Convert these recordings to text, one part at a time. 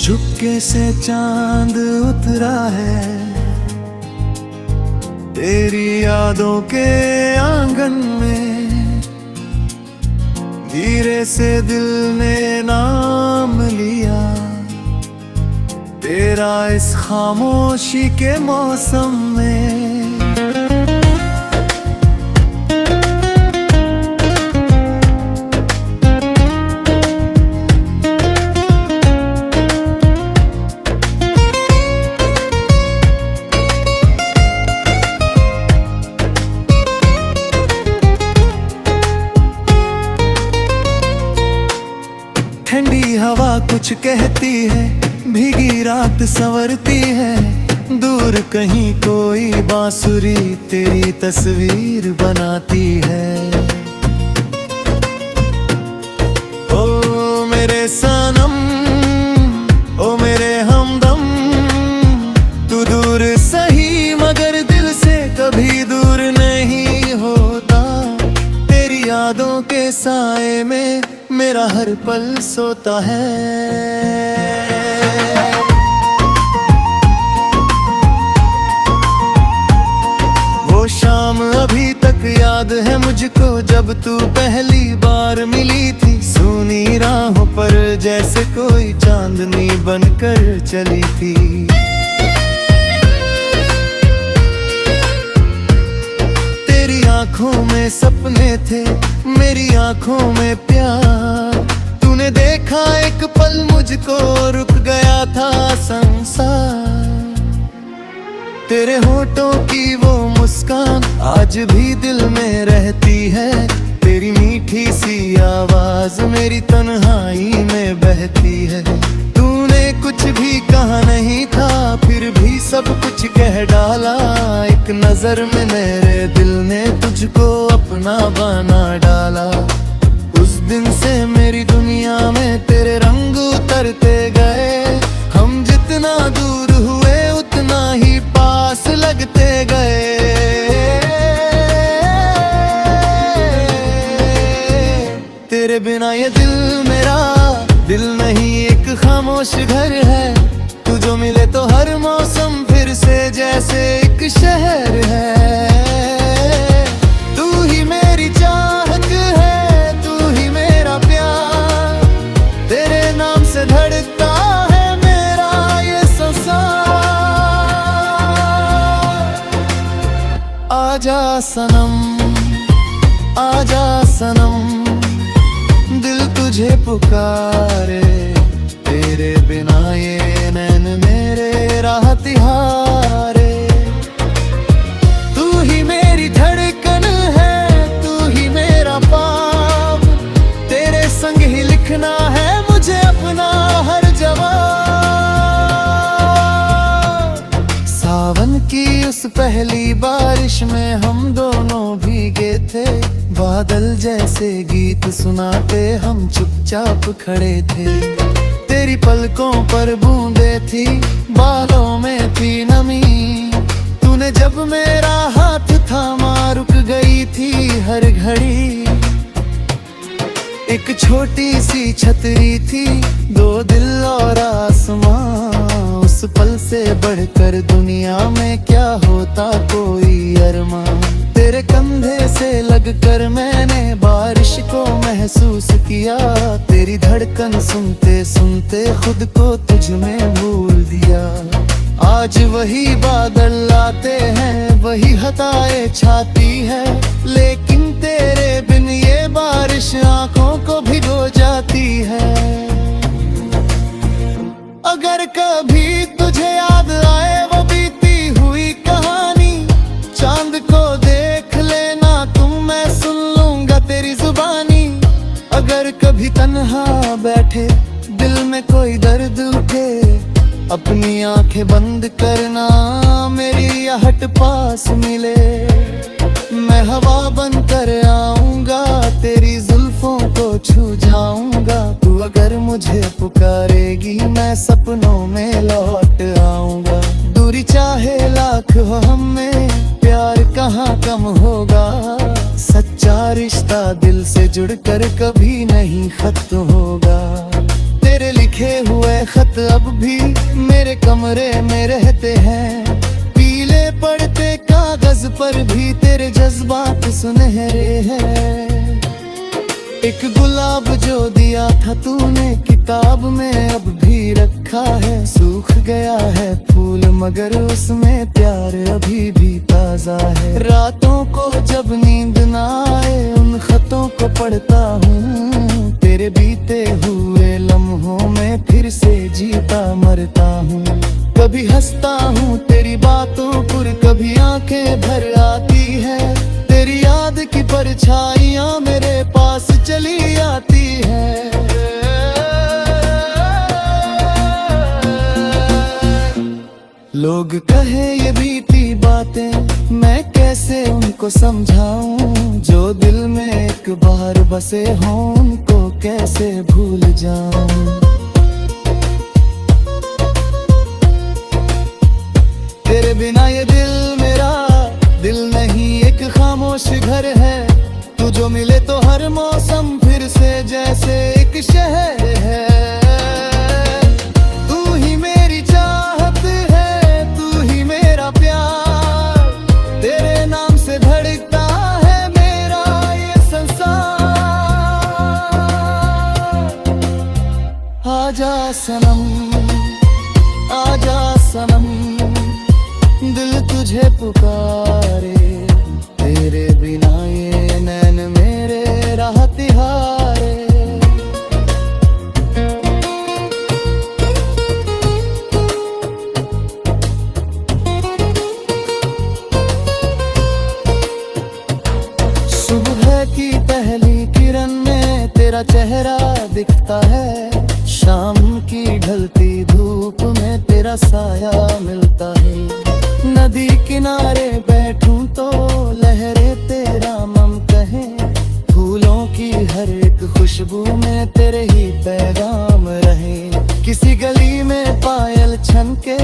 चुपके से चांद उतरा है तेरी यादों के आंगन में। धीरे से दिल ने नाम लिया तेरा इस खामोशी के मौसम में। ठंडी हवा कुछ कहती है, भीगी रात संवरती है। दूर कहीं कोई बांसुरी तेरी तस्वीर बनाती है। ओ मेरे सनम, ओ मेरे हमदम, तू दूर सही मगर दिल से कभी दूर नहीं होता। तेरी यादों के साए में मेरा हर पल सोता है। वो शाम अभी तक याद है मुझको जब तू पहली बार मिली थी। सूनी राहों पर जैसे कोई चांदनी बनकर चली थी। तेरी आंखों में सपने थे, मेरी आंखों में प्यार। तूने देखा एक पल मुझको, रुक गया था संसार। तेरे होठों की वो मुस्कान आज भी दिल में रहती है। तेरी मीठी सी आवाज मेरी तन्हाई में बहती है। तूने कुछ भी कहा नहीं था, फिर भी सब कुछ कह डाला। एक नजर में मेरे दिल ने तुझको अपना बना डाला। उस दिन से मेरी दुनिया में तेरे रंग उतरते गए। हम जितना दूर हुए उतना ही पास लगते गए। तेरे बिना ये दिल मेरा दिल नहीं, एक खामोश घर है। तू जो मिले तो हर मौसम फिर से जैसे एक शहर है। तू ही मेरी चाहत है, तू ही मेरा प्यार। तेरे नाम से धड़कता है मेरा ये संसार। आजा सनम, आजा सनम, दिल तुझे पुकारे। तेरे बिना ये नैन मेरे राह तिहारे। तू ही मेरी धड़कन है, तू ही मेरा पाप। तेरे संग ही लिखना है मुझे अपना हर जवाब। सावन की उस पहली बारिश में हम दोनों भीगे थे। बादल जैसे गीत सुनाते हम चुपचाप खड़े थे। तेरी पलकों पर बूंदे थी, बालों में थी नमी। तूने जब मेरा हाथ थामा रुक गई थी हर घड़ी। एक छोटी सी छतरी थी, दो दिल और आसमां। उस पल से बढ़कर दुनिया में क्या होता कोई अरमान। तेरे कंधे से लगकर मैंने बारिश को महसूस किया। तेरी धड़कन सुनते सुनते खुद को तुझ में भूल दिया। आज वही बादल आते हैं, वही हताएं छाती है। लेकिन तेरे बिन ये बारिश आंखों को भिगो जाती है। अगर कभी तुझे याद आए वो बीती हुई कहानी, चांद को देख लेना तुम, मैं सुन लूंगा तेरी जुबानी। अगर कभी तन्हा बैठे दिल में कोई दर्द उठे, अपनी आंखें बंद करना मेरी आहट पास मिले। मैं हवा बन कर आऊंगा, तेरी जुल्फों को छू जाऊंगा। तू अगर मुझे पुकारेगी मैं सपनों में लौट आऊंगा। दूरी चाहे लाख हो हम में, प्यार कहाँ कम होगा। सच्चा रिश्ता दिल से जुड़कर कभी नहीं खत्म होगा। तेरे लिखे हुए खत अब भी मेरे कमरे में रहते हैं, पीले पड़ते कागज पर भी तेरे जज्बात सुनहरे हैं। एक गुलाब जो दिया था तूने किताब में अब भी रखा है, सूख गया है फूल मगर उसमें प्यार अभी भी ताजा है। रातों को जब नींद ना आए उन खतों को पढ़ता हूँ, तेरे बीते हुए लम्हों में फिर से जीता मरता हूँ। कभी हंसता हूँ तेरी बातों पर, कभी आंखें भर आती है, तेरी याद की परछाइयाँ मेरे पास चली आती है। लोग कहे ये बीती बातें मैं कैसे उनको समझाऊं, जो दिल में एक बार बसे हों उनको कैसे भूल जाऊं। तेरे बिना ये दिल मेरा दिल नहीं, एक खामोश घर है। तू जो मिले तो हर मौसम फिर से जैसे एक शहर है। तू ही मेरी चाहत है, तू ही मेरा प्यार, तेरे नाम से धड़कता है मेरा ये संसार। आजा सनम, आजा सनम, दिल तुझे पुकारे, तेरे बिना ये नैन मेरे राह तिहारे। सुबह की पहली किरण में तेरा चेहरा दिखता है, शाम की ढलती धूप में तेरा साया मिलता है। नदी किनारे बैठूं तो लहरें तेरा मम कहें, फूलों की हर एक खुशबू में तेरे ही पैगाम रहे। किसी गली में पायल छनके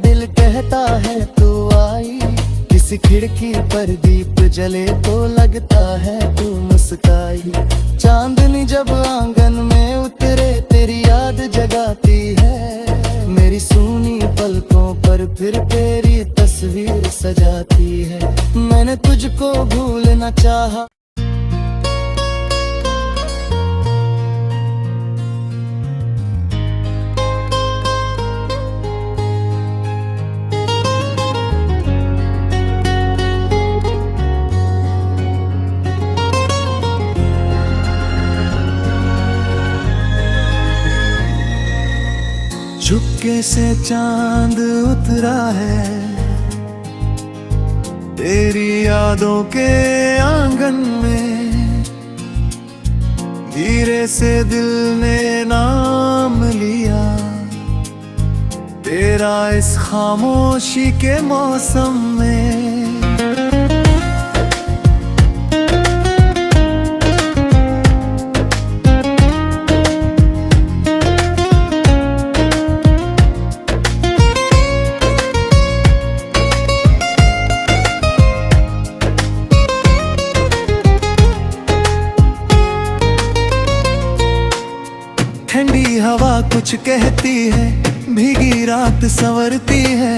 दिल कहता है तू आई, किसी खिड़की पर दीप जले तो लगता है तू मुस्काई। चांदनी जब आंगन में उतरे तेरी याद जगाती है, मेरी सूनी पलकों पर फिर तेरी तस्वीर सजाती है। मैंने तुझको भूलना चाहा, चुपके से चांद उतरा है तेरी यादों के आंगन में, धीरे से दिल ने नाम लिया तेरा इस खामोशी के मौसम में। ठंडी हवा कुछ कहती है, भीगी रात संवरती है,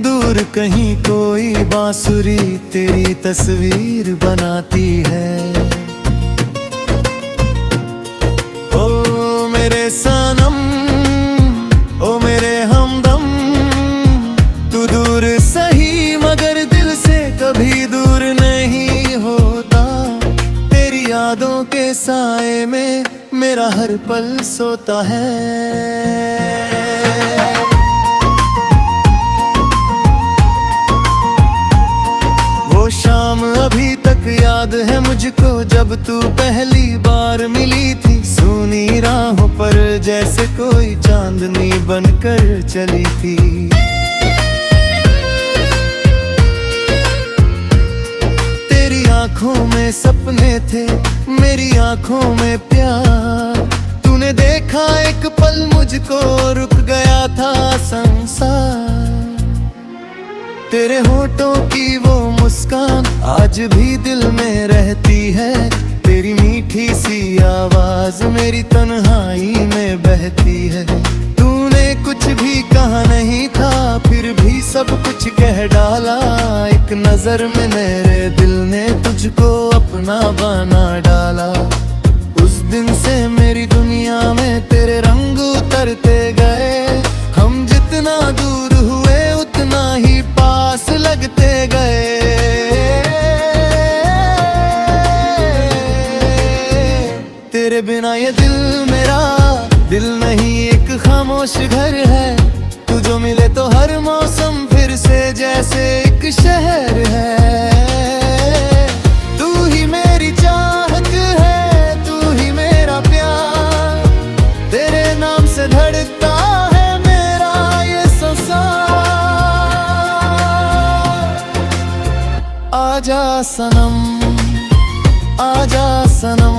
दूर कहीं कोई बांसुरी तेरी तस्वीर बनाती है। ओ मेरे सनम, ओ मेरे हमदम, तू दूर सही मगर दिल से कभी दूर नहीं होता। तेरी यादों के साए में मेरा हर पल सोता है। वो शाम अभी तक याद है मुझको जब तू पहली बार मिली थी, सूनी राहों पर जैसे कोई चांदनी बनकर चली थी। तेरी आंखों में सपने थे, मेरी आंखों में प्यार, तूने देखा एक पल मुझको रुक गया था संसार। तेरे होठों की वो मुस्कान आज भी दिल में रहती है, तेरी मीठी सी आवाज मेरी तन्हाई में बहती है। तूने तूने कुछ भी कहा नहीं था, फिर भी सब कुछ कह डाला। एक नजर में मेरे दिल ने तुझको अपना बना डाला। उस दिन से मेरी दुनिया में तेरे रंग उतरते गए। हम जितना दूर हुए उतना ही पास लगते गए। तेरे बिना ये दिल मेरा दिल नहीं, एक खामोश घर है। तू जो मिले तो हर मौसम फिर से जैसे एक शहर है। तू ही मेरी चाहत है, तू ही मेरा प्यार। तेरे नाम से धड़कता है मेरा ये संसार। आजा सनम, आजा सनम,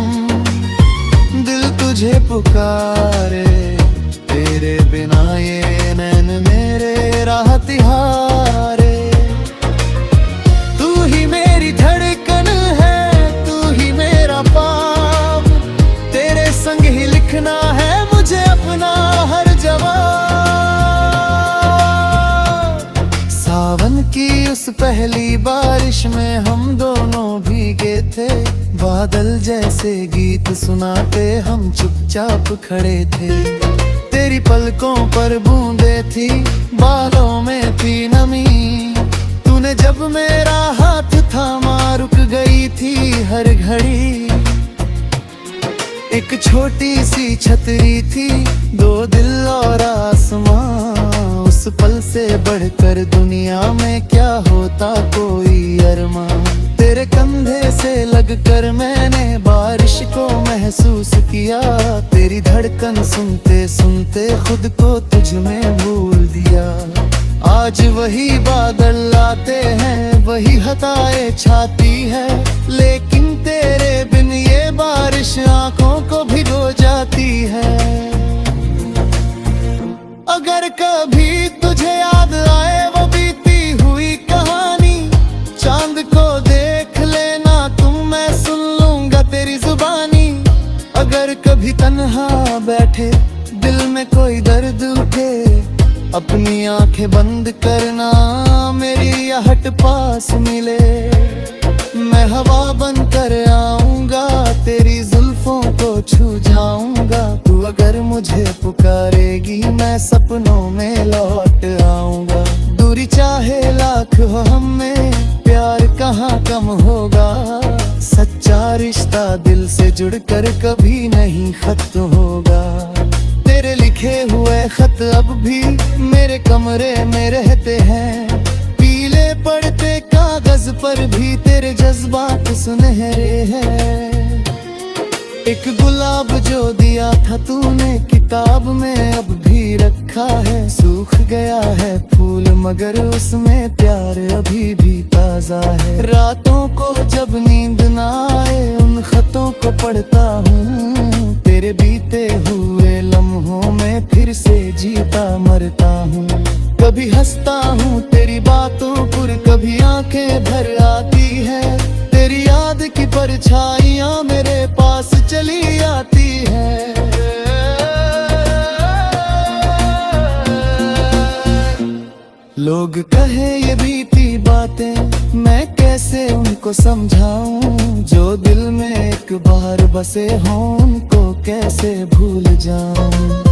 दिल तुझे पुकारे। तेरे बिना ये नैन मेरे राह तिहारे। तू ही मेरी धड़कन है, तू ही मेरा पाप। तेरे संग ही लिखना है मुझे अपना हर जवाब। सावन की उस पहली बारिश में हम दोनों भीगे थे। बादल जैसे गीत सुनाते हम चुपचाप खड़े थे। तेरी पलकों पर बूंदे थी, बालों में थी नमी। तूने जब मेरा हाथ थामा रुक गई थी हर घड़ी। एक छोटी सी छतरी थी, दो दिल और आसमां। उस पल से बढ़कर दुनिया में क्या होता कोई अरमां। तेरे कंधे से लगकर मैंने बारिश को महसूस किया। तेरी धड़कन सुनते सुनते खुद को तुझ में भूल दिया। आज वही बादल आते हैं, वही हताए छाती है। लेकिन तेरे बिन ये बारिश आंखों को भिगो जाती है। अगर कभी तुझे याद आए वो बीती हुई कहानी, चांद को देख लेना तुम, मैं सुन लूंगा तेरी जुबानी। अगर कभी तन्हा बैठे दिल में कोई दर्द उठे, अपनी आंखें बंद करना मेरी आहट पास मिले। मैं हवा बन कर आऊंगा, तेरी जुल्फों को छू जाऊंगा। तू अगर मुझे पुकारेगी मैं सपनों में लौट आऊंगा। दूरी चाहे लाख हो हम में, प्यार कहाँ कम होगा। सच्चा रिश्ता दिल से जुड़कर कभी नहीं खत्म होगा। तेरे लिखे हुए खत अब भी मेरे कमरे में रहते हैं। पीले पड़ते कागज पर भी तेरे जज्बात सुनहरे हैं। एक गुलाब जो दिया था तूने किताब में अब भी रखा है। सूख गया है फूल मगर उसमें प्यार अभी भी ताजा है। रातों को जब नींद ना आए उन खतों को पढ़ता हूँ। तेरे बीते हुए लम्हों में फिर से जीता मरता हूँ। कभी हंसता हूँ तेरी बातों पर, कभी आंखें भर आती है। तेरी याद की परछाइयाँ मेरे पास चली आती है। लोग कहे ये बीती बातें मैं कैसे उनको समझाऊं। जो दिल में एक बार बसे हों उनको कैसे भूल जाऊं।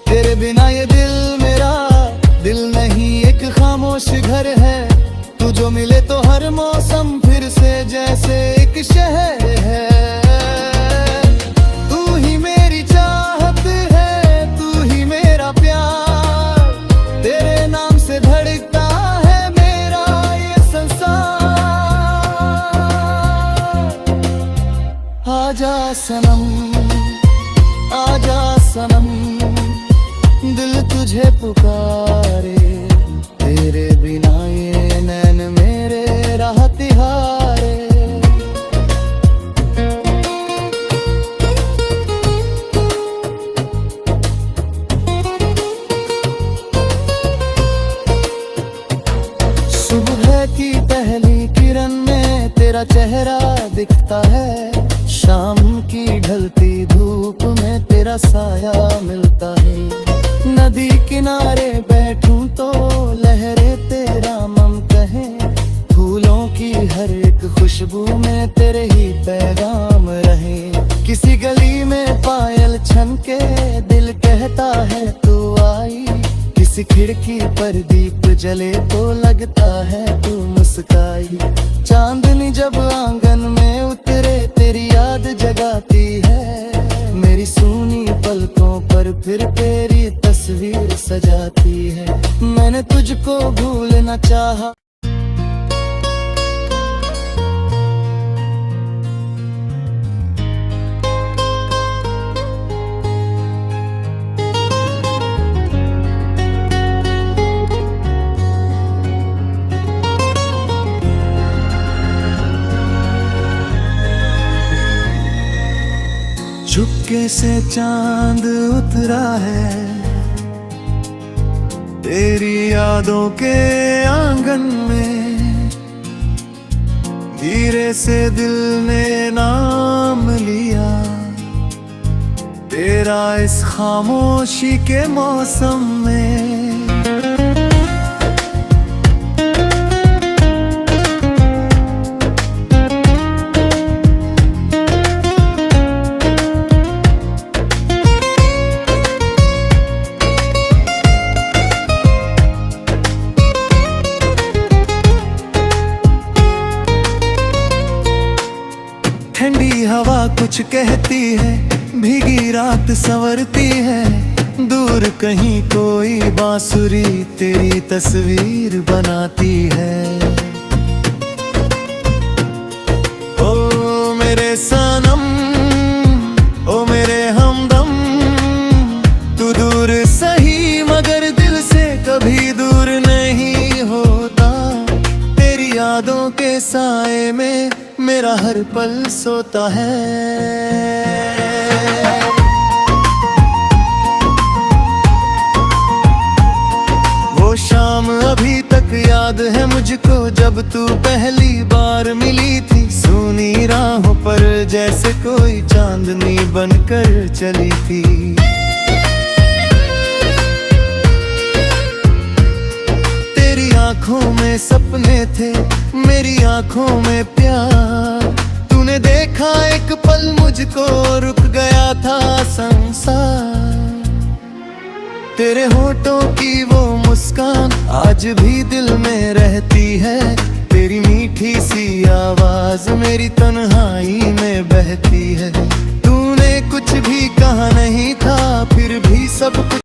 तेरे बिना ये दिल मेरा दिल नहीं, एक खामोश घर है। तू जो मिले तो हर मौसम फिर से जैसे एक शहर है। तू ही मेरी चाहत है, तू ही मेरा प्यार। तेरे नाम से धड़कता है मेरा ये संसार। आजा सनम, आजा सनम, दिल तुझे पुकारे। तेरे बिना ये नैन मेरे राह तिहारे। सुबह की पहली किरण में तेरा चेहरा दिखता है। शाम की ढलती धूप तेरा साया मिलता है। नदी किनारे बैठूं तो लहरें तेरा मम कहे, फूलों की हर एक खुशबू में तेरे ही पैगाम रहे। किसी गली में पायल छनके दिल कहता है तू आई, किसी खिड़की पर दीप जले तो लगता है तू मुस्काई। चांदनी जब आंगन में उतरे तेरी याद जगाती है, मेरी सूनी पलकों पर फिर तेरी तस्वीर सजाती है। मैंने तुझको भूलना चाहा, चुपके से चांद उतरा है तेरी यादों के आंगन में, धीरे से दिल ने नाम लिया तेरा इस खामोशी के मौसम में। ठंडी हवा कुछ कहती है, भीगी रात संवरती है, दूर कहीं कोई बांसुरी तेरी तस्वीर बनाती है। ओ मेरे सनम, ओ मेरे हमदम, तू दूर सही मगर दिल से कभी दूर नहीं होता। तेरी यादों के साए में मेरा हर पल सोता है। वो शाम अभी तक याद है मुझको जब तू पहली बार मिली थी, सूनी राहों पर जैसे कोई चांदनी बनकर चली थी। तेरी आंखों में सपने थे, मेरी आंखों में प्यार, तूने देखा एक पल मुझको रुक गया था संसार। तेरे होठों की वो मुस्कान आज भी दिल में रहती है, तेरी मीठी सी आवाज मेरी तन्हाई में बहती है। तूने कुछ भी कहा नहीं था फिर भी सब कुछ